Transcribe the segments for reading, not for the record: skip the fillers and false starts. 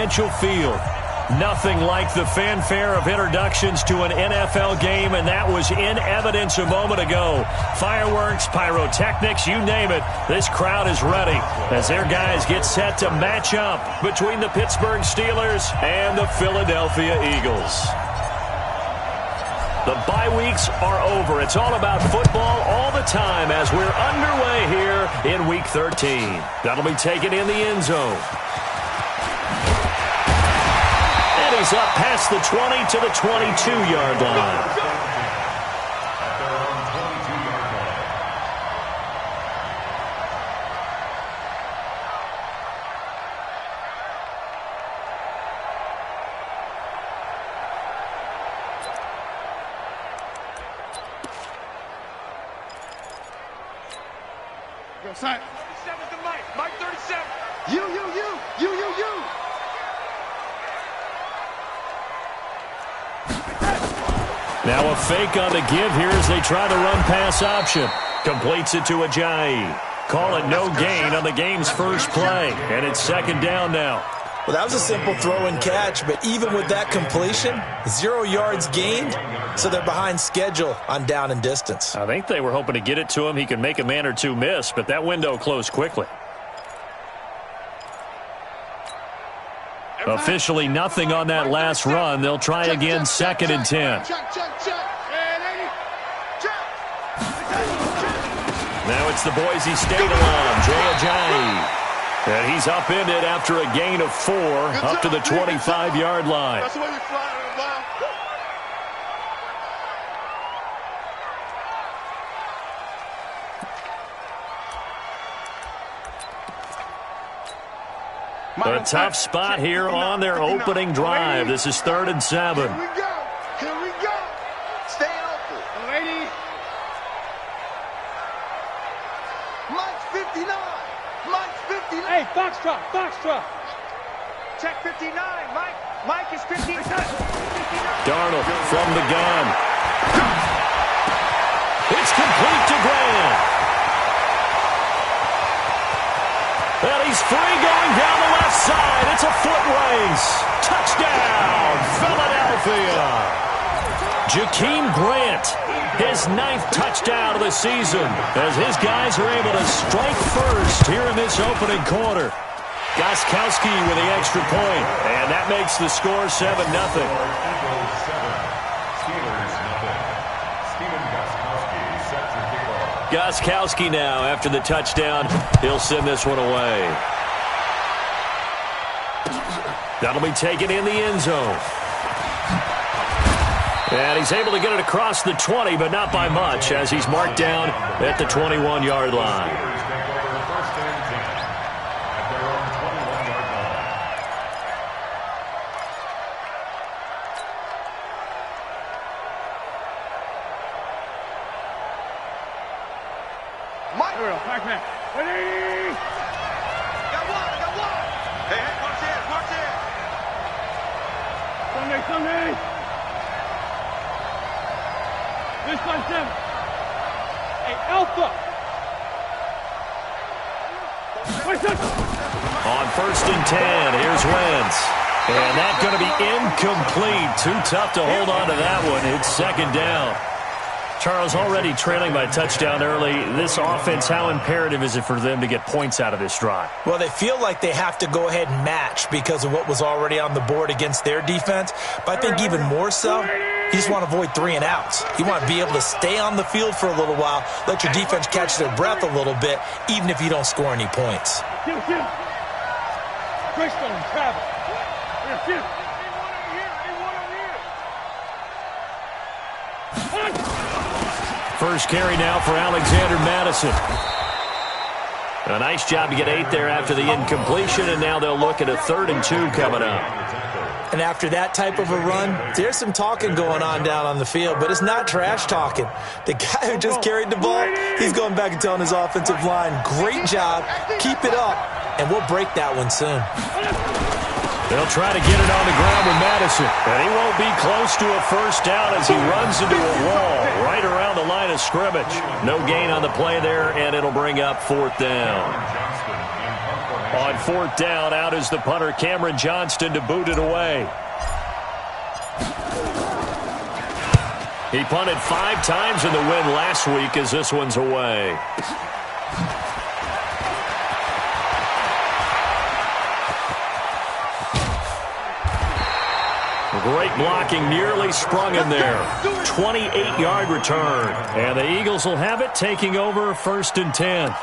presidential field. Nothing like the fanfare of introductions to an NFL game, and that was in evidence a moment ago. Fireworks, pyrotechnics, you name it. This crowd is ready as their guys get set to match up between the Pittsburgh Steelers and the Philadelphia Eagles. The bye weeks are over. It's all about football all the time as we're underway here in Week 13. That'll be taken in the end zone. And he's up past the 20 to the 22-yard line. Sign. 37 to Mike. Mike 37. You. Now a fake on the give here as they try the run-pass option. Completes it to Ajayi. Call it no gain on the game's first play. And it's second down now. Well, that was a simple throw and catch, but even with that completion, 0 yards gained, so they're behind schedule on down and distance. I think they were hoping to get it to him. He could make a man or two miss, but that window closed quickly. Officially nothing on that last run. They'll try again, second and 10. Now it's the Boise State alum, Jay Ajayi. And he's upended after a gain of 4 up to the 25-yard line. That's the way you fly. A tough spot here on their opening drive. This is 3rd and 7. Here we go. Stay open. Lady. Mike's 59. Hey, Foxtrot. Check 59. Mike is 59. Darnold from the gun. It's complete to Grant. And he's free going down the left side. It's a foot race. Touchdown, Philadelphia. Jakeem Grant, his 9th touchdown of the season, as his guys are able to strike first here in this opening quarter. Gostkowski with the extra point, and that makes the score 7-0. Gostkowski now, after the touchdown, he'll send this one away. That'll be taken in the end zone. And he's able to get it across the 20, but not by much, as he's marked down at the 21-yard line. Mike, ready? Got one. Hey, march in. Sunday. This by 7. Hey, Alpha. On 1st and 10, here's Wentz. And that's going to be incomplete. Too tough to hold on to that one. It's second down. Charles, already trailing by touchdown early. This offense, how imperative is it for them to get points out of this drive? Well, they feel like they have to go ahead and match because of what was already on the board against their defense. But I think even more so, you just want to avoid 3 and outs. You want to be able to stay on the field for a little while, let your defense catch their breath a little bit, even if you don't score any points. Travel. First carry now for Alexander Madison. A nice job to get 8 there after the incompletion, and now they'll look at a 3rd and 2 coming up. And after that type of a run, there's some talking going on down on the field, but it's not trash talking. The guy who just carried the ball, he's going back and telling his offensive line, great job, keep it up, and we'll break that one soon. They'll try to get it on the ground with Madison, and he won't be close to a first down as he runs into a wall right around the line of scrimmage. No gain on the play there, and it'll bring up 4th down. On fourth down, out is the punter, Cameron Johnston, to boot it away. He punted 5 times in the win last week as this one's away. Great blocking, nearly sprung in there. 28-yard return. And the Eagles will have it, taking over 1st and 10.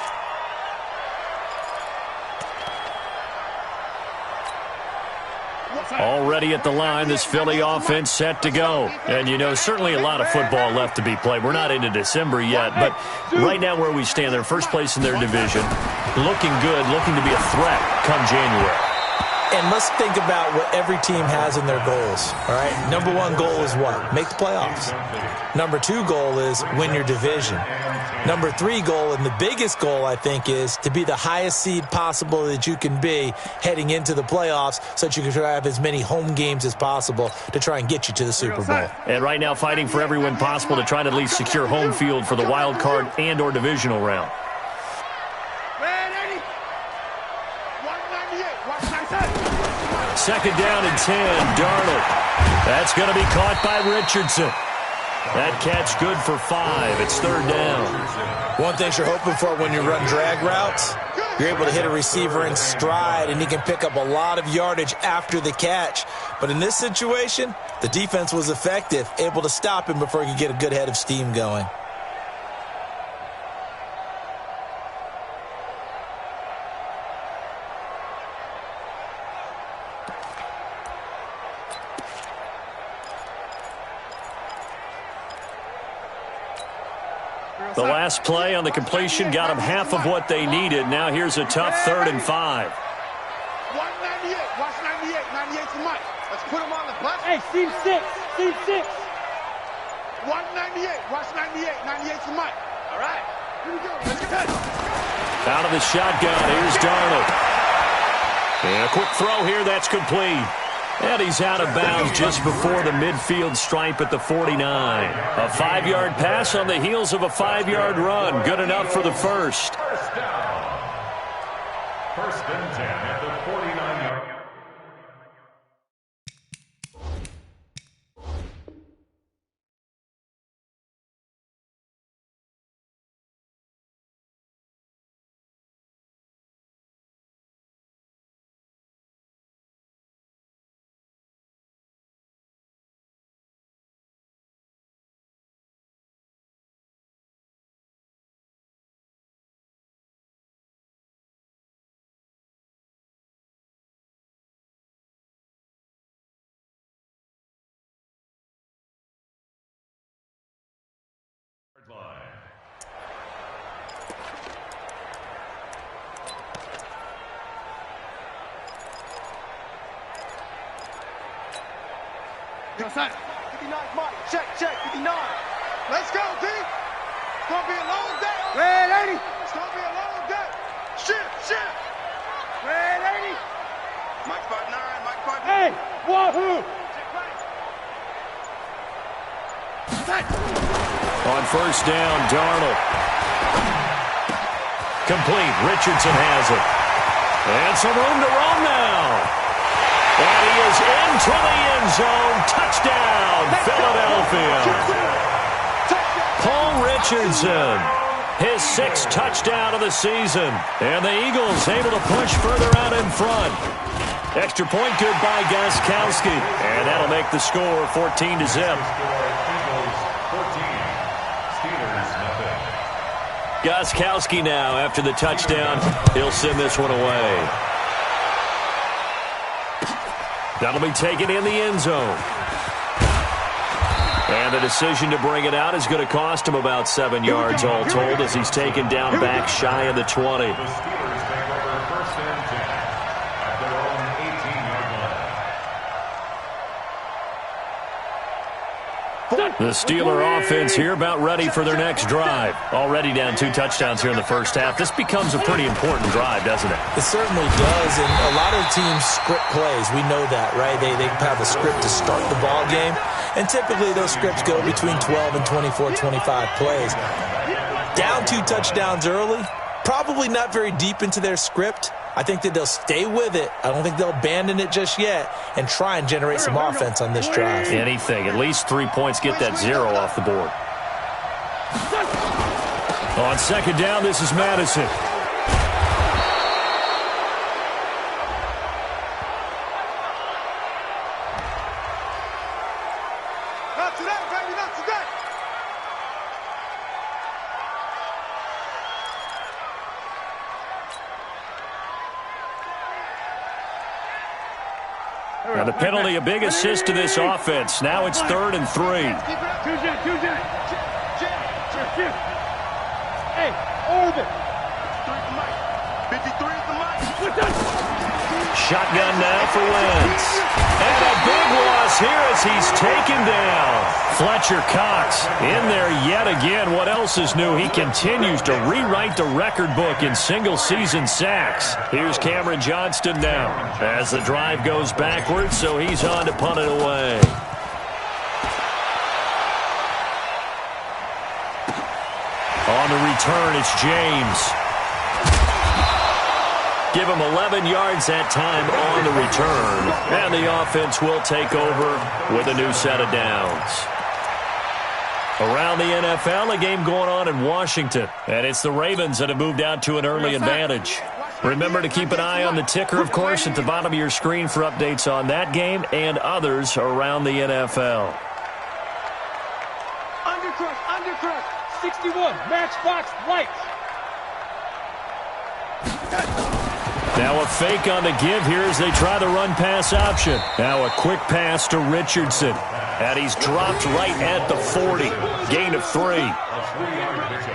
Already at the line, this Philly offense set to go. And, you know, certainly a lot of football left to be played. We're not into December yet, but right now where we stand, they're first place in their division. Looking good, looking to be a threat come January. And let's think about what every team has in their goals, all right? Number 1 goal is what? Make the playoffs. Number 2 goal is win your division. Number 3 goal, and the biggest goal, I think, is to be the highest seed possible that you can be heading into the playoffs so that you can try to have as many home games as possible to try and get you to the Super Bowl. And right now fighting for every win possible to try to at least secure home field for the wild card and or divisional round. Second down and 10, Darnold. That's going to be caught by Richardson. That catch good for 5. It's 3rd down. One thing you're hoping for when you run drag routes, you're able to hit a receiver in stride, and he can pick up a lot of yardage after the catch. But in this situation, the defense was effective, able to stop him before he could get a good head of steam going. The last play on the completion got them half of what they needed. Now here's a tough 3rd and 5. 198. Watch 98. 98 to Mike. Let's put him on the bus. Hey, seam 6. Seam 6. 198. Watch 98. 98 to Mike. All right. Here we go. Let's get it. Out of the shotgun, here's Darnold. And a quick throw here, that's complete. And he's out of bounds just before the midfield stripe at the 49. A 5-yard pass on the heels of a 5-yard run. Good enough for the first. First down. 1st and 10 at the 49-yard. Outside. 59, Mike. Check, 59. Let's go, D. It's going to be a long day. Red 80. It's going to be a long day. Shift. Red 80. Mike 59, Mike 59. Hey, wahoo! On first down, Darnold. Complete. Richardson has it. And some room to roam now. And he is into the end zone. Touchdown, Philadelphia. Paul Richardson, his 6th touchdown of the season. And the Eagles able to push further out in front. Extra point good by Gostkowski. And that'll make the score 14-0. Gostkowski now after the touchdown. He'll send this one away. That'll be taken in the end zone. And the decision to bring it out is going to cost him about 7 yards all told as he's taken down back shy of the 20. The Steeler offense here about ready for their next drive. Already down 2 touchdowns here in the first half. This becomes a pretty important drive, doesn't it? It certainly does, and a lot of teams script plays. We know that, right? They have a script to start the ball game, and typically those scripts go between 12 and 24, 25 plays. Down 2 touchdowns early, probably not very deep into their script, I think that they'll stay with it. I don't think they'll abandon it just yet and try and generate some offense on this drive. Anything. At least 3 points, get that 0 off the board. On second down, this is Madison. Not today, baby, not today. Now the penalty, a big assist to this offense. Now it's 3rd and 3. Hey, Orbit. 53 is the mic. Shotgun now for Wentz. And a big loss here as he's taken down. Fletcher Cox in there yet again. What else is new? He continues to rewrite the record book in single-season sacks. Here's Cameron Johnston now as the drive goes backwards, so he's on to punt it away. On the return, it's James. Give him 11 yards that time on the return. And the offense will take over with a new set of downs. Around the NFL, a game going on in Washington. And it's the Ravens that have moved out to an early advantage. Remember to keep an eye on the ticker, of course, at the bottom of your screen for updates on that game and others around the NFL. Undercrush. 61, matchbox lights. Now a fake on the give here as they try the run-pass option. Now a quick pass to Richardson. And he's dropped right at the 40. Gain of 3.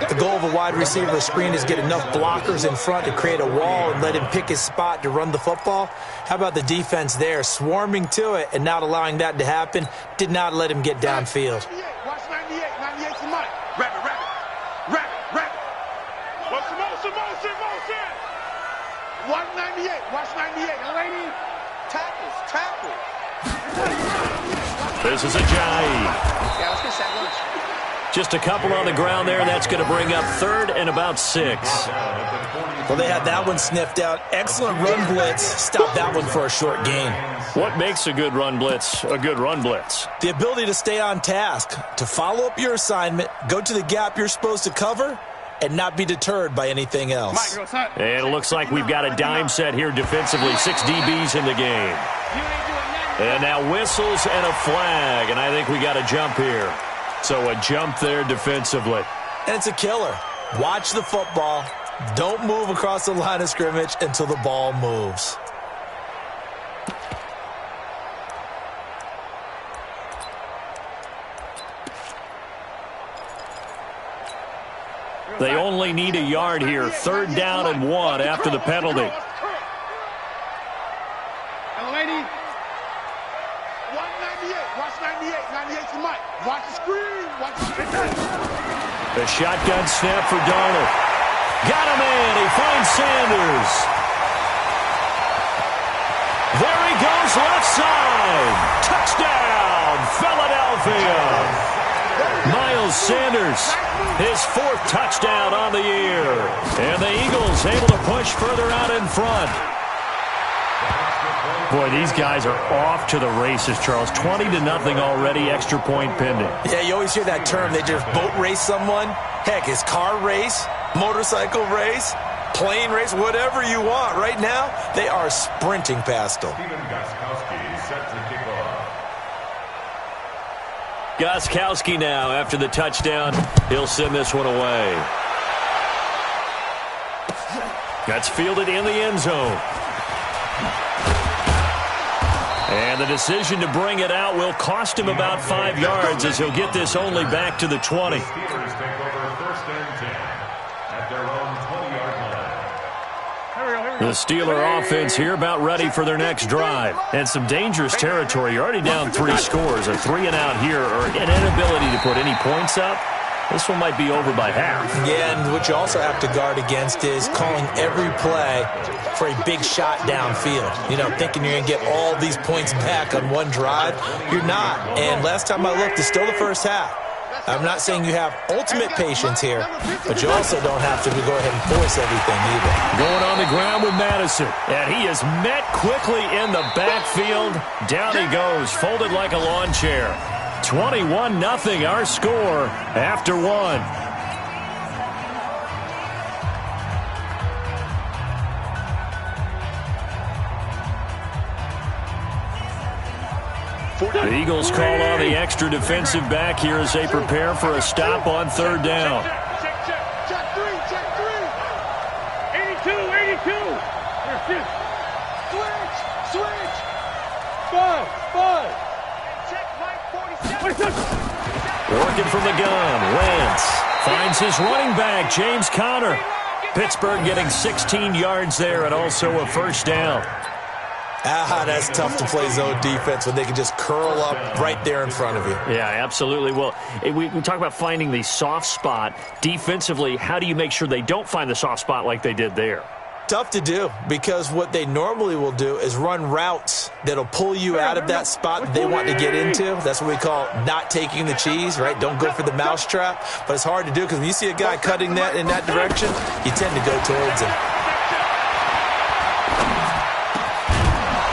The goal of a wide receiver screen is get enough blockers in front to create a wall and let him pick his spot to run the football. How about the defense there, swarming to it and not allowing that to happen? Did not let him get downfield. Watch 98. 98's the mic. Rapid. Motion. Watch 98. Lady. Tackle. This is Ajayi. Yeah, let's get sack lunch. Just a couple on the ground there. That's going to bring up 3rd and about 6. Well, they had that one sniffed out. Excellent run blitz. Stop that one for a short gain. What makes a good run blitz a good run blitz? The ability to stay on task, to follow up your assignment, go to the gap you're supposed to cover, and not be deterred by anything else. And it looks like we've got a dime set here defensively. 6 DBs in the game. And now whistles and a flag, and I think we got a jump here. So a jump there defensively. And it's a killer. Watch the football. Don't move across the line of scrimmage until the ball moves. They only need a yard here. 3rd down and 1 after the penalty. Watch 98. 98's the mic. Watch the screen. The shotgun snap for Darnold. Got a man. He finds Sanders. There he goes, left side. Touchdown, Philadelphia. Miles Sanders, his 4th touchdown on the year. And the Eagles able to push further out in front. Boy, these guys are off to the races, Charles. 20-0 already, extra point pending. Yeah, you always hear that term. They just boat race someone. Heck, it's car race, motorcycle race, plane race, whatever you want. Right now, they are sprinting past them. Gostkowski now after the touchdown. He'll send this one away. That's fielded in the end zone. And the decision to bring it out will cost him about 5 yards as he'll get this only back to the 20. The Steeler offense here about ready for their next drive. And some dangerous territory. You're already down 3 scores. A 3-and-out here or an inability to put any points up. This one might be over by half. Yeah, and what you also have to guard against is calling every play for a big shot downfield. You know, thinking you're going to get all these points back on one drive. You're not. And last time I looked, it's still the first half. I'm not saying you have ultimate patience here, but you also don't have to go ahead and force everything either. Going on the ground with Madison, and he is met quickly in the backfield. Down he goes, folded like a lawn chair. 21-0 our score after one. The Eagles call on the extra defensive back here as they prepare for a stop on third down. Check three. 82. Switch. 5. Check Mike 47. Working from the gun, Wentz finds his running back, James Conner. Pittsburgh getting 16 yards there and also a first down. That's tough to play zone defense when they can just curl up right there in front of you. Yeah, absolutely. Well, we talk about finding the soft spot. Defensively, how do you make sure they don't find the soft spot like they did there? Tough to do, because what they normally will do is run routes that'll pull you out of that spot that they want to get into. That's what we call not taking the cheese, right? Don't go for the mousetrap. But it's hard to do because when you see a guy cutting that in that direction, you tend to go towards him.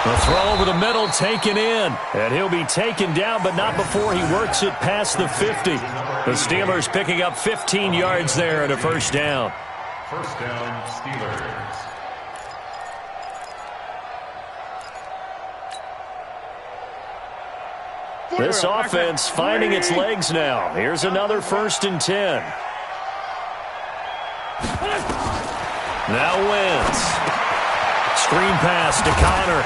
The throw over the middle taken in, and he'll be taken down, but not before he works it past the 50. The Steelers picking up 15 yards there and a first down. First down, Steelers. This offense finding its legs now. Here's another 1st and 10. Now Wentz. Screen pass to Conner.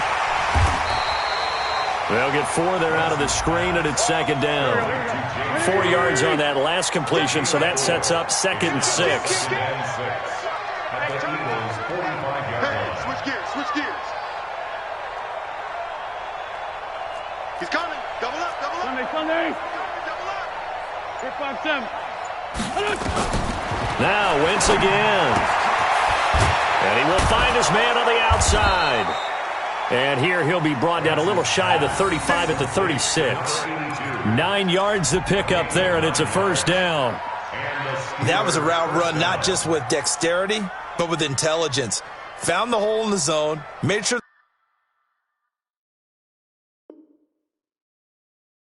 They'll get 4 there out of the screen, and it's second down. 4 yards on that last completion, so that sets up 2nd and 6. At the Eagles' 45-yard line. Switch gears. He's coming. Double up. Sunday. Double up. Hit 5-7. Now Wentz again. And he will find his man on the outside. And here he'll be brought down a little shy of the 35 at the 36. 9 yards to pick up there, and it's a first down. That was a route run not just with dexterity, but with intelligence. Found the hole in the zone, made sure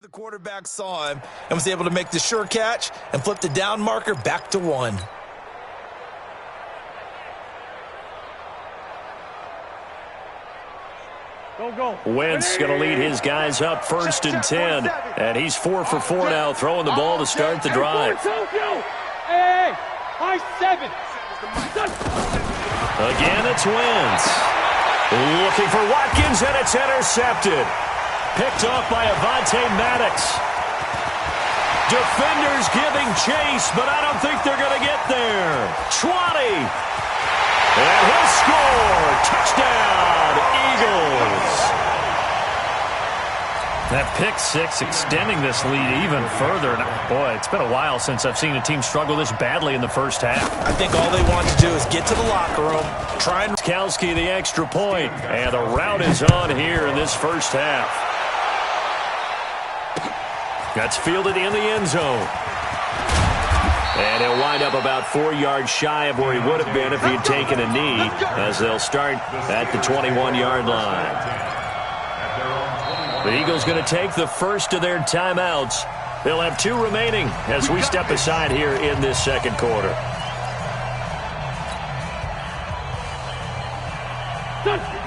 the quarterback saw him, and was able to make the sure catch and flip the down marker back to 1. Go. Wentz going to lead his guys up 1st and 10. And he's 4 for 4 now, throwing the ball to start the drive. Hey, high 7. Again, it's Wentz. Looking for Watkins, and it's intercepted. Picked off by Avonte Maddox. Defenders giving chase, but I don't think they're going to get there. 20. And he'll score. Touchdown, Eagles. That pick 6 extending this lead even further. Boy, it's been a while since I've seen a team struggle this badly in the first half. I think all they want to do is get to the locker room, try and... Kowski the extra point, and the route is on here in this first half. That's fielded in the end zone. And he'll wind up about 4 yards shy of where he would have been if he had taken a knee, as they'll start at the 21-yard line. The Eagles going to take the first of their timeouts. They'll have 2 remaining as we step aside here in this second quarter.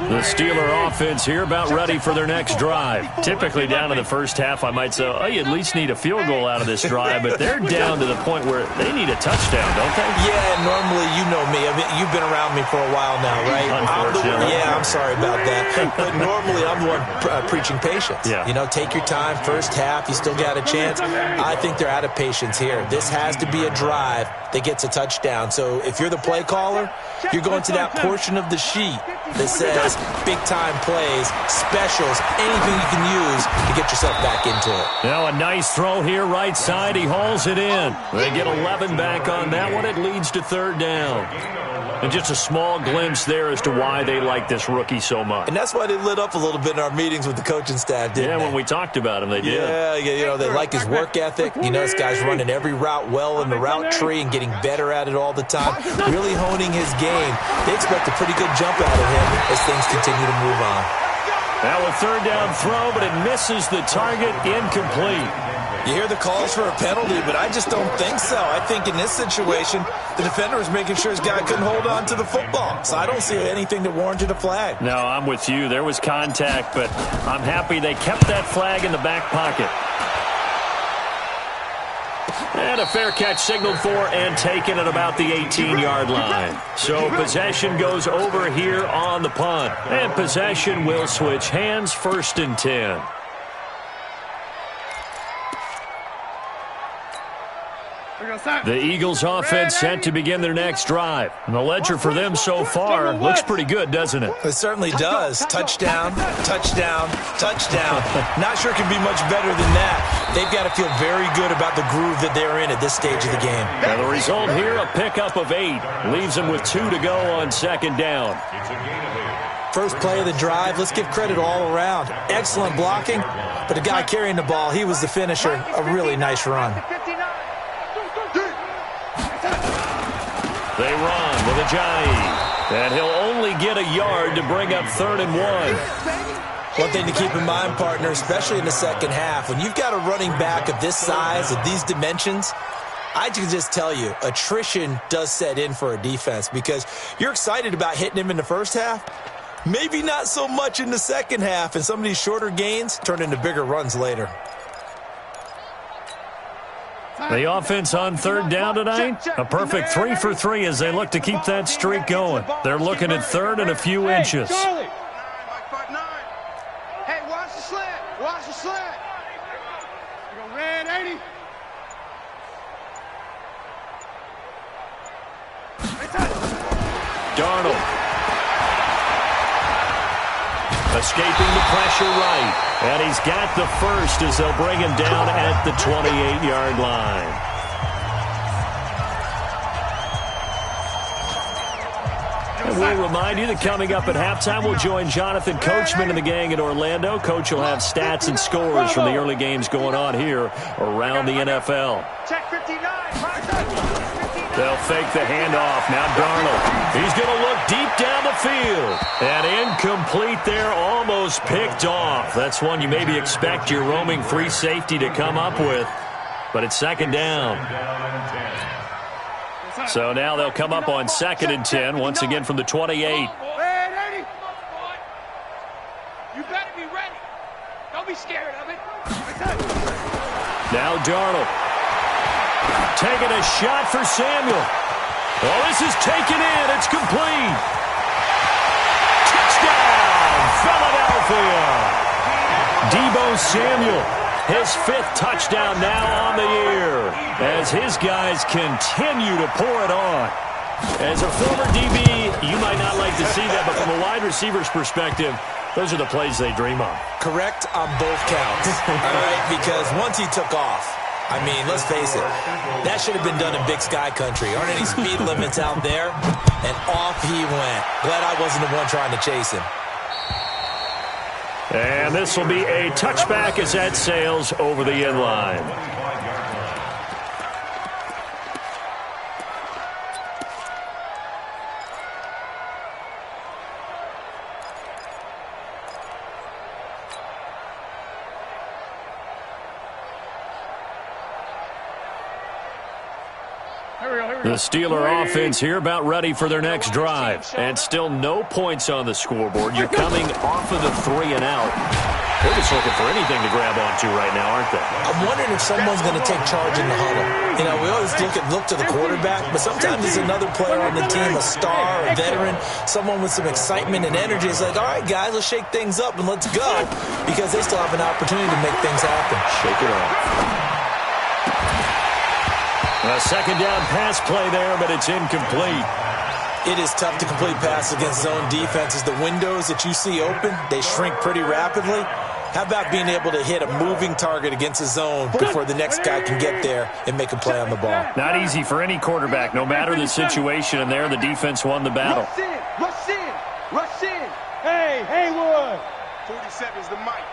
The Steeler offense here about ready for their next drive. Typically down in the first half, I might say, oh, you at least need a field goal out of this drive, but they're down to the point where they need a touchdown, don't they? Yeah, normally, you know me. I mean, you've been around me for a while now, right? Unfortunately. I'm sorry about that. But normally, I'm the one preaching patience. Yeah. You know, take your time. First half, you still got a chance. I think they're out of patience here. This has to be a drive that gets a touchdown. So if you're the play caller, you're going to that portion of the sheet that says big-time plays, specials, anything you can use to get yourself back into it. Now a nice throw here right side. He hauls it in. They get 11 back on that one. It leads to third down. And just a small glimpse there as to why they like this rookie so much. And that's why they lit up a little bit in our meetings with the coaching staff, didn't they? When we talked about him, they did. Yeah, you know, they like his work ethic. You know, this guy's running every route well in the route tree and getting better at it all the time, really honing his game. They expect a pretty good jump out of him as things continue to move on. Now a third down throw, but it misses the target, incomplete. You hear the calls for a penalty, but I just don't think so. I think in this situation, the defender was making sure his guy couldn't hold on to the football. So I don't see anything that warranted a flag. No, I'm with you. There was contact, but I'm happy they kept that flag in the back pocket. And a fair catch signaled for and taken at about the 18-yard line. So possession goes over here on the punt. And possession will switch hands, 1st and 10. The Eagles offense set to begin their next drive. And the ledger for them so far looks pretty good, doesn't it? It certainly does. Touchdown, touchdown, touchdown. Not sure it can be much better than that. They've got to feel very good about the groove that they're in at this stage of the game. And the result here, a pickup of 8. Leaves them with 2 to go on 2nd down. First play of the drive, let's give credit all around. Excellent blocking, but the guy carrying the ball, he was the finisher. A really nice run. They run with Ajayi, and he'll only get a yard to bring up 3rd and 1. One thing to keep in mind, partner, especially in the second half, when you've got a running back of this size, of these dimensions, I can just tell you, attrition does set in for a defense because you're excited about hitting him in the first half. Maybe not so much in the second half, and some of these shorter gains turn into bigger runs later. The offense on 3rd down tonight, a perfect 3 for 3 as they look to keep that streak going. They're looking at 3rd and a few inches. Hey, watch the slant. Watch the slant. You go red 80. Darnold. Escaping the pressure right. And he's got the first as they'll bring him down at the 28-yard line. And we'll remind you that coming up at halftime, we'll join Jonathan Coachman and the gang in Orlando. Coach will have stats and scores from the early games going on here around the NFL. Check 59. They'll fake the handoff. Now Darnold. He's going to look deep down the field. And incomplete there, almost picked off. That's one you maybe expect your roaming free safety to come up with. But it's 2nd down. So now they'll come up on 2nd and 10, once again from the 28. Red 80. You better be ready. Don't be scared of it. Now Darnold. Taking a shot for Samuel. Oh, this is taken in. It's complete. Touchdown, Philadelphia. Deebo Samuel, his 5th touchdown now on the year as his guys continue to pour it on. As a former DB, you might not like to see that, but from a wide receiver's perspective, those are the plays they dream of. Correct on both counts, all right, because once he took off, I mean, let's face it, that should have been done in Big Sky country. Aren't any speed limits out there? And off he went. Glad I wasn't the one trying to chase him. And this will be a touchback as that sails over the end line. The Steeler offense here about ready for their next drive. And still no points on the scoreboard. You're coming off of the 3 and out. They're just looking for anything to grab onto right now, aren't they? I'm wondering if someone's going to take charge in the huddle. You know, we always look to the quarterback, but sometimes it's another player on the team, a star, a veteran, someone with some excitement and energy. It's like, all right, guys, let's shake things up and let's go, because they still have an opportunity to make things happen. Shake it up. A second down pass play there, but it's incomplete. It is tough to complete passes against zone defenses. The windows that you see open, they shrink pretty rapidly. How about being able to hit a moving target against a zone before the next guy can get there and make a play on the ball? Not easy for any quarterback, no matter the situation, and there the defense won the battle. Rush in, rush in, rush in. Hey, Haywood. 47's the mic.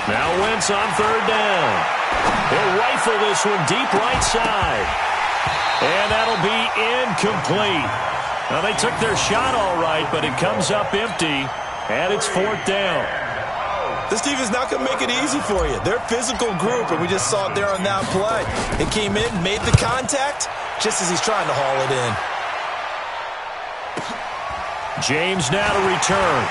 Now Wentz on third down. He'll rifle this one deep right side. And that'll be incomplete. Now, they took their shot all right, but it comes up empty, and it's fourth down. This defense is not going to make it easy for you. They're a physical group, and we just saw it there on that play. It came in, made the contact, just as he's trying to haul it in. James now to return.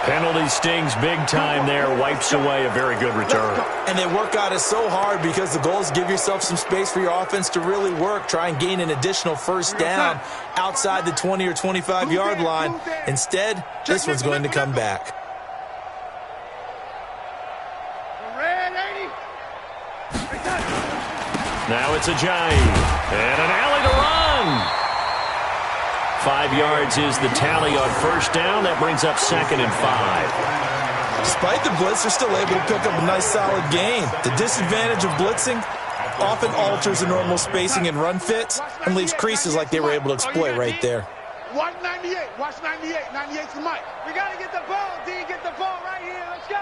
Penalty stings big time there, wipes away a very good return. And they work on it so hard because the goal is give yourself some space for your offense to really work. Try and gain an additional first down outside the 20 or 25-yard line. Instead, this one's going to come back. Now it's a Giant. And an alley to run. 5 yards is the tally on first down. That brings up 2nd and 5. Despite the blitz, they're still able to pick up a nice, solid gain. The disadvantage of blitzing often alters the normal spacing and run fits and leaves creases like they were able to exploit right there. Watch 98. Watch 98. 98's the mic. We got to get the ball, D. Get the ball right here. Let's go.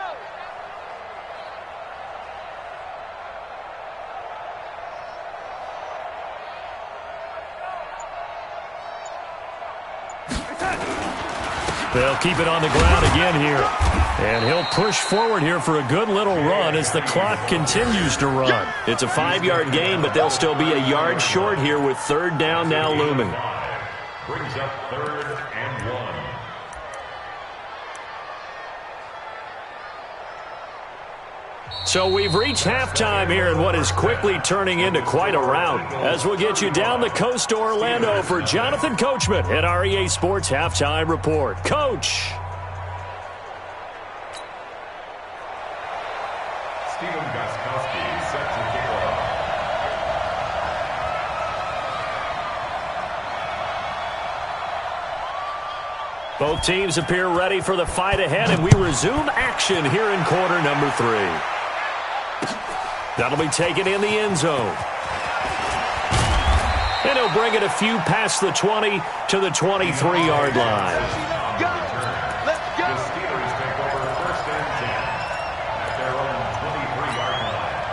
They'll keep it on the ground again here. And he'll push forward here for a good little run as the clock continues to run. It's a 5-yard gain, but they'll still be a yard short here with third down now looming. Brings up 3rd and 1. So we've reached halftime here in what is quickly turning into quite a rout, as we'll get you down the coast to Orlando for Jonathan Coachman at our EA Sports Halftime Report. Coach. Steven Gostkowski set to kick off. Both teams appear ready for the fight ahead, and we resume action here in quarter number 3. That'll be taken in the end zone. And he'll bring it a few past the 20 to the 23-yard line. Go. Let's go. The Steelers take over 1st and 10 at their own 23-yard line.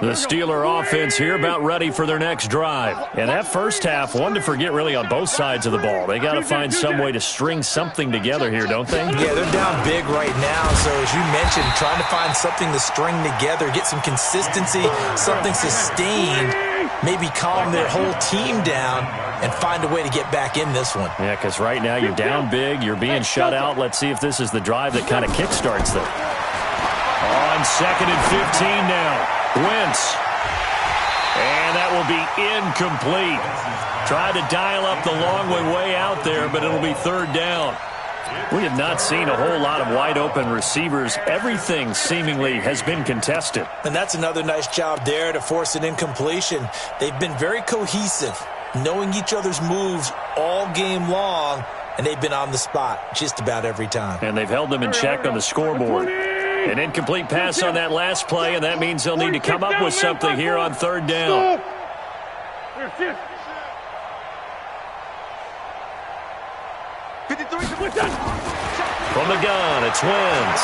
The Steeler offense here about ready for their next drive. And that first half, one to forget really on both sides of the ball. They got to find some way to string something together here, don't they? Yeah, they're down big right now. So as you mentioned, trying to find something to string together, get some consistency, something sustained, maybe calm their whole team down and find a way to get back in this one. Yeah, because right now you're down big, you're being shut out. Let's see if this is the drive that kind of kickstarts them. On 2nd and 15 now. Wentz. And that will be incomplete. Tried to dial up the long way out there, but it'll be third down. We have not seen a whole lot of wide-open receivers. Everything seemingly has been contested. And that's another nice job there to force an incompletion. They've been very cohesive, knowing each other's moves all game long, and they've been on the spot just about every time. And they've held them in check on the scoreboard. An incomplete pass on that last play, and that means they'll need to come up with something here on third down. From the gun, it's Wentz.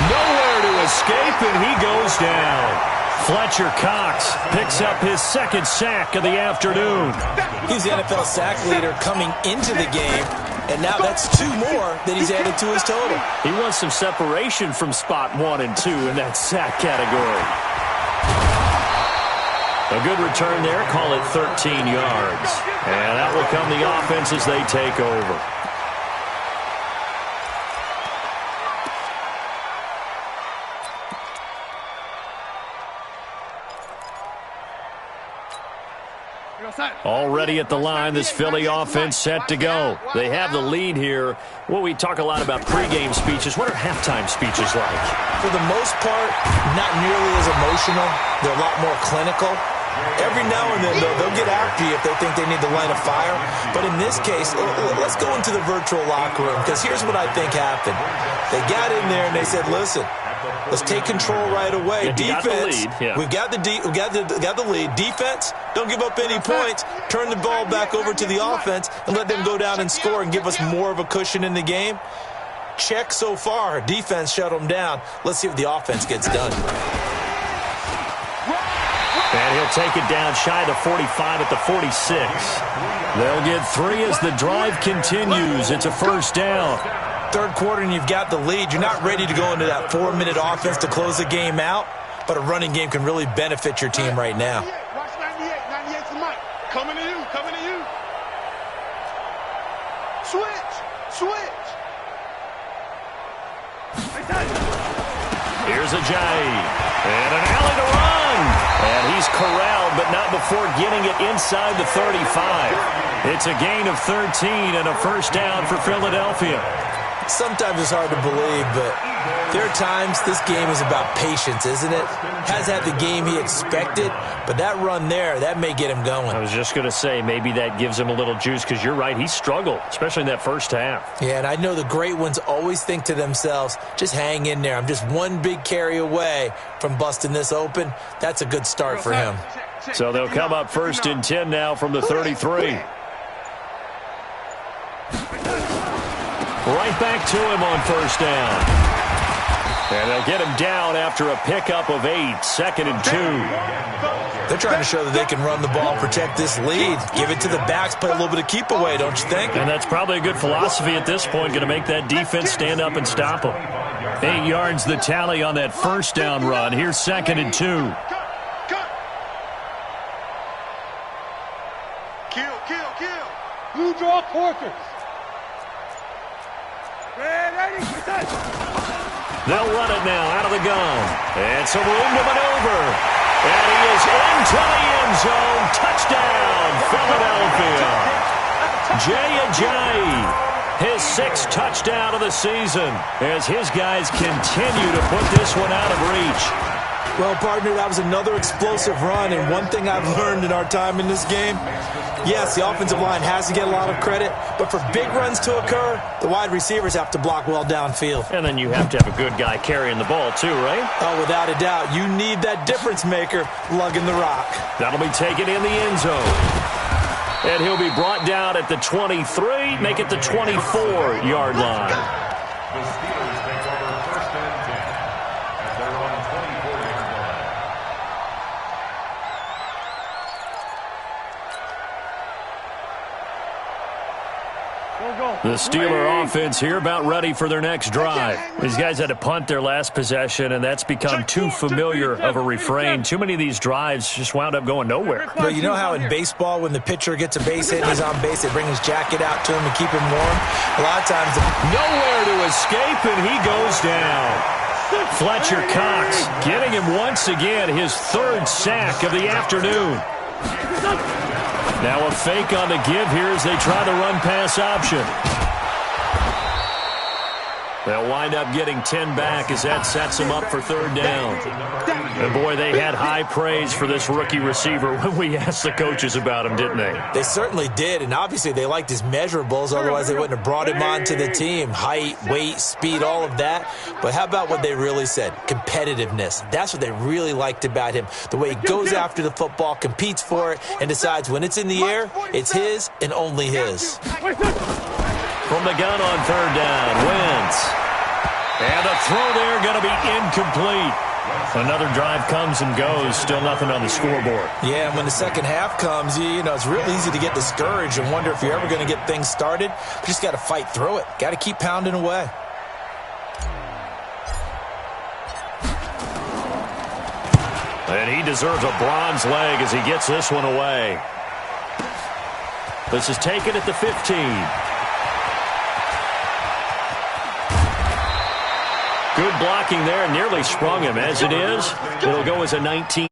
Nowhere to escape, and he goes down. Fletcher Cox picks up his 2nd sack of the afternoon. He's the NFL sack leader coming into the game, and now that's 2 more that he's added to his total. He wants some separation from spot 1 and 2 in that sack category. A good return there, call it 13 yards. And that will come the offense as they take over. Already at the line, this Philly offense set to go. They have the lead here. Well, we talk a lot about pregame speeches. What are halftime speeches like? For the most part, not nearly as emotional. They're a lot more clinical. Every now and then, though, they'll get after you if they think they need to light a fire. But in this case, let's go into the virtual locker room, because here's what I think happened. They got in there and they said, listen, let's take control right away. Defense, we've got the lead. Defense, don't give up any points. Turn the ball back over to the offense and let them go down and score and give us more of a cushion in the game. Check so far. Defense shut them down. Let's see if the offense gets done. And he'll take it down shy of the 45 at the 46. They'll get 3 as the drive continues. It's a first down. Third quarter and you've got the lead. You're not ready to go into that 4-minute offense to close the game out, but a running game can really benefit your team right now. Watch 98. 98's the mic. Coming to you. Coming to you. Switch. Here's a J. And an alley to run. And he's corralled, but not before getting it inside the 35. It's a gain of 13 and a first down for Philadelphia. Sometimes it's hard to believe, but there are times this game is about patience, isn't it? Has had the game he expected, but that run there, that may get him going. I was just going to say, maybe that gives him a little juice, because you're right, he struggled, especially in that first half. Yeah, and I know the great ones always think to themselves, just hang in there. I'm just one big carry away from busting this open. That's a good start for him. So they'll come up 1st and 10 now from the 33. Right back to him on first down. And they'll get him down after a pickup of 8, 2nd and 2. They're trying to show that they can run the ball, protect this lead, give it to the backs, play a little bit of keep away, don't you think? And that's probably a good philosophy at this point, going to make that defense stand up and stop them. 8 yards the tally on that first down run. Here's 2nd and 2. Kill. Blue draw quarters. They'll run it now out of the gun. And some room to maneuver. And he is into the end zone. Touchdown, Philadelphia. Jay Ajayi, his 6th touchdown of the season, as his guys continue to put this one out of reach. Well, partner, that was another explosive run, and one thing I've learned in our time in this game, yes, the offensive line has to get a lot of credit, but for big runs to occur, the wide receivers have to block well downfield. And then you have to have a good guy carrying the ball too, right? Oh, without a doubt. You need that difference maker lugging the rock. That'll be taken in the end zone. And he'll be brought down at the 23, make it the 24-yard line. The Steelers take over 1st and 10 at their own 24-yard line. The Steeler offense here about ready for their next drive. These guys had to punt their last possession, and that's become too familiar of a refrain. Too many of these drives just wound up going nowhere. But you know how in baseball, when the pitcher gets a base hit and he's on base, they bring his jacket out to him to keep him warm? A lot of times, nowhere to escape, and he goes down. Fletcher Cox getting him once again his 3rd sack of the afternoon. Now a fake on the give here as they try the run-pass option. They'll wind up getting 10 back as that sets them up for 3rd down. And boy, they had high praise for this rookie receiver when we asked the coaches about him, didn't they? They certainly did, and obviously they liked his measurables, otherwise they wouldn't have brought him onto the team. Height, weight, speed, all of that. But how about what they really said? Competitiveness. That's what they really liked about him. The way he goes after the football, competes for it, and decides when it's in the air, it's his and only his. From the gun on 3rd down, Wentz. And the throw there going to be incomplete. Another drive comes and goes, still nothing on the scoreboard. Yeah, and when the second half comes, you know, it's real easy to get discouraged and wonder if you're ever going to get things started. You just got to fight through it. Got to keep pounding away. And he deserves a bronze leg as he gets this one away. This is taken at the 15. Good blocking there, nearly sprung him. As it is, it'll go as a 19.